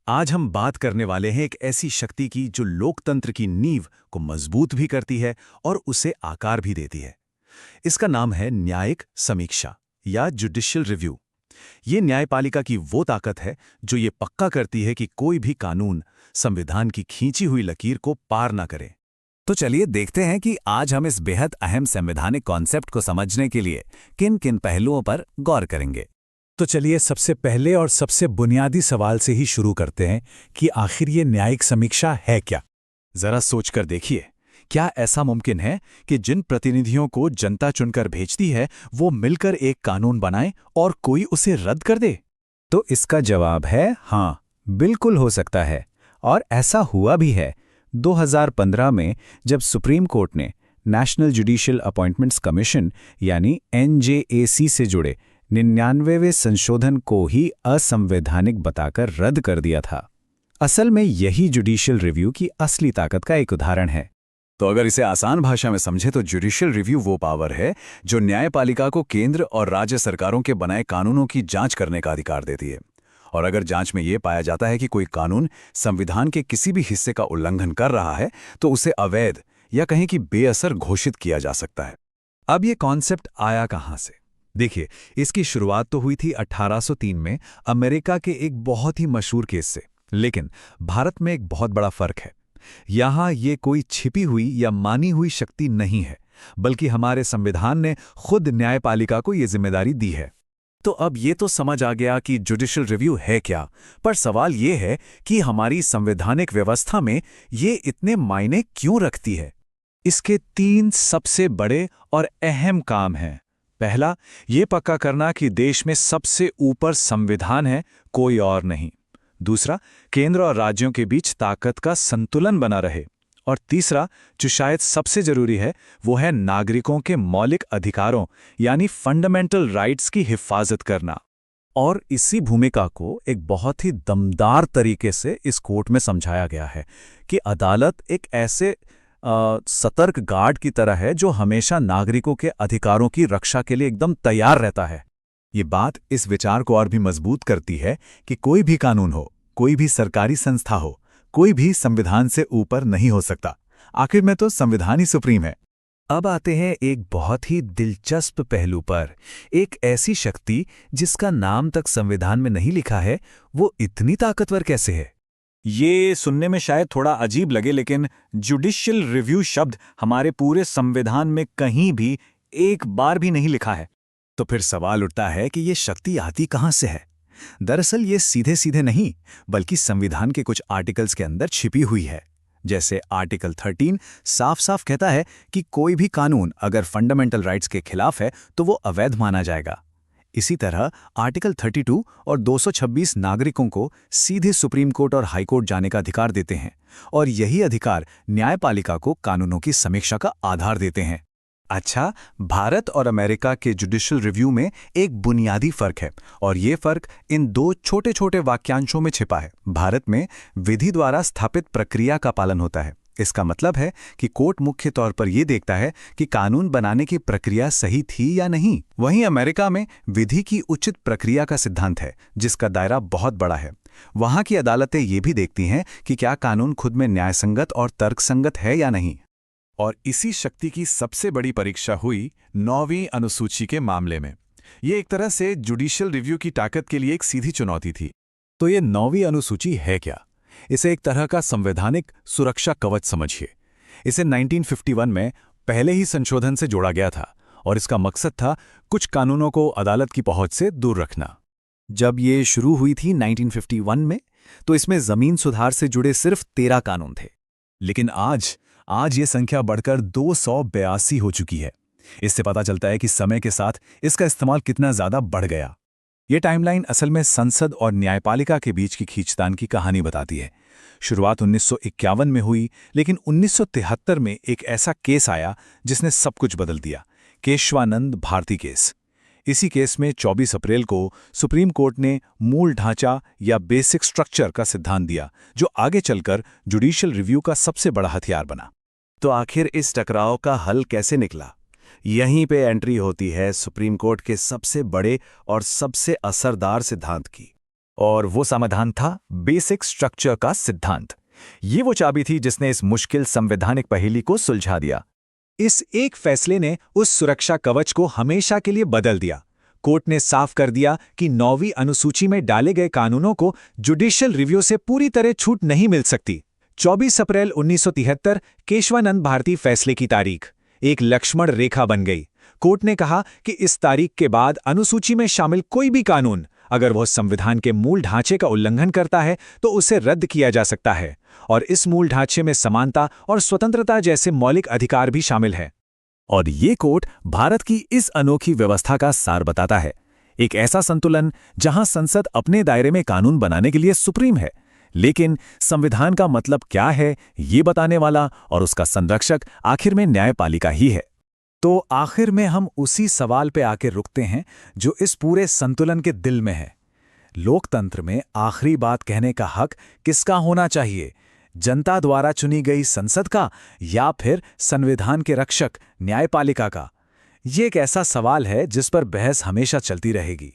आज हम बात करने वाले हैं एक ऐसी शक्ति की जो लोकतंत्र की नींव को मजबूत भी करती है और उसे आकार भी देती है। इसका नाम है न्यायिक समीक्षा या जुडिशियल रिव्यू। ये न्यायपालिका की वो ताकत है जो ये पक्का करती है कि कोई भी कानून संविधान की खींची हुई लकीर को पार ना करे। तो चलिए देखते हैं कि आज हम इस बेहद अहम संवैधानिक कॉन्सेप्ट को समझने के लिए किन किन पहलुओं पर गौर करेंगे। तो चलिए सबसे पहले और सबसे बुनियादी सवाल से ही शुरू करते हैं कि आखिर ये न्यायिक समीक्षा है क्या। जरा सोचकर देखिए, क्या ऐसा मुमकिन है कि जिन प्रतिनिधियों को जनता चुनकर भेजती है वो मिलकर एक कानून बनाए और कोई उसे रद्द कर दे? तो इसका जवाब है हाँ, बिल्कुल हो सकता है और ऐसा हुआ भी है। 2015 में जब सुप्रीम कोर्ट ने नेशनल जुडिशियल अपॉइंटमेंट्स कमीशन यानी NJAC से जुड़े 99वें संशोधन को ही असंवैधानिक बताकर रद्द कर दिया था। असल में यही जुडिशियल रिव्यू की असली ताकत का एक उदाहरण है। तो अगर इसे आसान भाषा में समझे तो जुडिशियल रिव्यू वो पावर है जो न्यायपालिका को केंद्र और राज्य सरकारों के बनाए कानूनों की जांच करने का अधिकार देती है। और अगर जांच में ये पाया जाता है कि कोई कानून संविधान के किसी भी हिस्से का उल्लंघन कर रहा है तो उसे अवैध या कहीं कि बेअसर घोषित किया जा सकता है। अब ये कॉन्सेप्ट आया कहाँ से? देखिए, इसकी शुरुआत तो हुई थी 1803 में अमेरिका के एक बहुत ही मशहूर केस से। लेकिन भारत में एक बहुत बड़ा फर्क है। यहाँ ये कोई छिपी हुई या मानी हुई शक्ति नहीं है, बल्कि हमारे संविधान ने खुद न्यायपालिका को ये जिम्मेदारी दी है। तो अब ये तो समझ आ गया कि जुडिशियल रिव्यू है क्या, पर सवाल ये है कि हमारी संवैधानिक व्यवस्था में ये इतने मायने क्यों रखती है? इसके 3 सबसे बड़े और अहम काम हैं। पहला, ये पक्का करना कि देश में सबसे ऊपर संविधान है, कोई और नहीं। दूसरा, केंद्र और राज्यों के बीच ताकत का संतुलन बना रहे। और तीसरा, जो शायद सबसे जरूरी है, वो है नागरिकों के मौलिक अधिकारों यानी फंडामेंटल राइट्स की हिफाजत करना। और इसी भूमिका को एक बहुत ही दमदार तरीके से इस कोर्ट में समझाया गया है कि अदालत एक ऐसे सतर्क गार्ड की तरह है जो हमेशा नागरिकों के अधिकारों की रक्षा के लिए एकदम तैयार रहता है। ये बात इस विचार को और भी मजबूत करती है कि कोई भी कानून हो, कोई भी सरकारी संस्था हो, कोई भी संविधान से ऊपर नहीं हो सकता। आखिर में तो संविधान ही सुप्रीम है। अब आते हैं एक बहुत ही दिलचस्प पहलू पर। एक ऐसी शक्ति जिसका नाम तक संविधान में नहीं लिखा है, वो इतनी ताकतवर कैसे है? ये सुनने में शायद थोड़ा अजीब लगे, लेकिन जुडिशियल रिव्यू शब्द हमारे पूरे संविधान में कहीं भी एक बार भी नहीं लिखा है। तो फिर सवाल उठता है कि ये शक्ति आती कहाँ से है? दरअसल ये सीधे सीधे नहीं, बल्कि संविधान के कुछ आर्टिकल्स के अंदर छिपी हुई है। जैसे आर्टिकल 13 साफ साफ कहता है कि कोई भी कानून अगर फंडामेंटल राइट्स के खिलाफ है तो वो अवैध माना जाएगा। इसी तरह आर्टिकल 32 और 226 नागरिकों को सीधे सुप्रीम कोर्ट और हाई कोर्ट जाने का अधिकार देते हैं, और यही अधिकार न्यायपालिका को कानूनों की समीक्षा का आधार देते हैं। अच्छा, भारत और अमेरिका के जुडिशियल रिव्यू में एक बुनियादी फर्क है, और ये फर्क इन 2 छोटे छोटे वाक्यांशों में छिपा है। भारत में विधि द्वारा स्थापित प्रक्रिया का पालन होता है। इसका मतलब है कि कोर्ट मुख्य तौर पर यह देखता है कि कानून बनाने की प्रक्रिया सही थी या नहीं। वहीं अमेरिका में विधि की उचित प्रक्रिया का सिद्धांत है, जिसका दायरा बहुत बड़ा है। वहां की अदालतें ये भी देखती हैं कि क्या कानून खुद में न्यायसंगत और तर्कसंगत है या नहीं। और इसी शक्ति की सबसे बड़ी परीक्षा हुई 9वीं अनुसूची के मामले में। ये एक तरह से जुडिशियल रिव्यू की ताकत के लिए एक सीधी चुनौती थी। तो ये 9वीं अनुसूची है क्या? इसे एक तरह का संवैधानिक सुरक्षा कवच समझिए। इसे 1951 में पहले ही संशोधन से जोड़ा गया था, और इसका मकसद था कुछ कानूनों को अदालत की पहुंच से दूर रखना। जब ये शुरू हुई थी 1951 में, तो इसमें जमीन सुधार से जुड़े सिर्फ 13 कानून थे। लेकिन आज ये संख्या बढ़कर 282 हो चुकी है। इससे पता चलता है कि समय के साथ इसका इस्तेमाल कितना ज्यादा बढ़ गया। ये टाइमलाइन असल में संसद और न्यायपालिका के बीच की खींचतान की कहानी बताती है। शुरुआत 1951 में हुई, लेकिन 1973 में एक ऐसा केस आया जिसने सब कुछ बदल दिया, केशवानंद भारती केस। इसी केस में 24 अप्रैल को सुप्रीम कोर्ट ने मूल ढांचा या बेसिक स्ट्रक्चर का सिद्धांत दिया, जो आगे चलकर जुडिशियल रिव्यू का सबसे बड़ा हथियार बना। तो आखिर इस टकराव का हल कैसे निकला? यहीं पे एंट्री होती है सुप्रीम कोर्ट के सबसे बड़े और सबसे असरदार सिद्धांत की, और वो समाधान था बेसिक स्ट्रक्चर का सिद्धांत। ये वो चाबी थी जिसने इस मुश्किल संवैधानिक पहेली को सुलझा दिया। इस एक फैसले ने उस सुरक्षा कवच को हमेशा के लिए बदल दिया। कोर्ट ने साफ कर दिया कि 9वीं अनुसूची में डाले गए कानूनों को जुडिशियल रिव्यू से पूरी तरह छूट नहीं मिल सकती। 24 अप्रैल 1973 केशवानंद भारती फैसले की तारीख एक लक्ष्मण रेखा बन गई। कोर्ट ने कहा कि इस तारीख के बाद अनुसूची में शामिल कोई भी कानून अगर वह संविधान के मूल ढांचे का उल्लंघन करता है तो उसे रद्द किया जा सकता है, और इस मूल ढांचे में समानता और स्वतंत्रता जैसे मौलिक अधिकार भी शामिल है। और ये कोर्ट भारत की इस अनोखी व्यवस्था का सार बताता है। एक ऐसा संतुलन जहां संसद अपने दायरे में कानून बनाने के लिए सुप्रीम है, लेकिन संविधान का मतलब क्या है ये बताने वाला और उसका संरक्षक आखिर में न्यायपालिका ही है। तो आखिर में हम उसी सवाल पे आके रुकते हैं जो इस पूरे संतुलन के दिल में है। लोकतंत्र में आखिरी बात कहने का हक किसका होना चाहिए, जनता द्वारा चुनी गई संसद का या फिर संविधान के रक्षक न्यायपालिका का? ये एक ऐसा सवाल है जिस पर बहस हमेशा चलती रहेगी।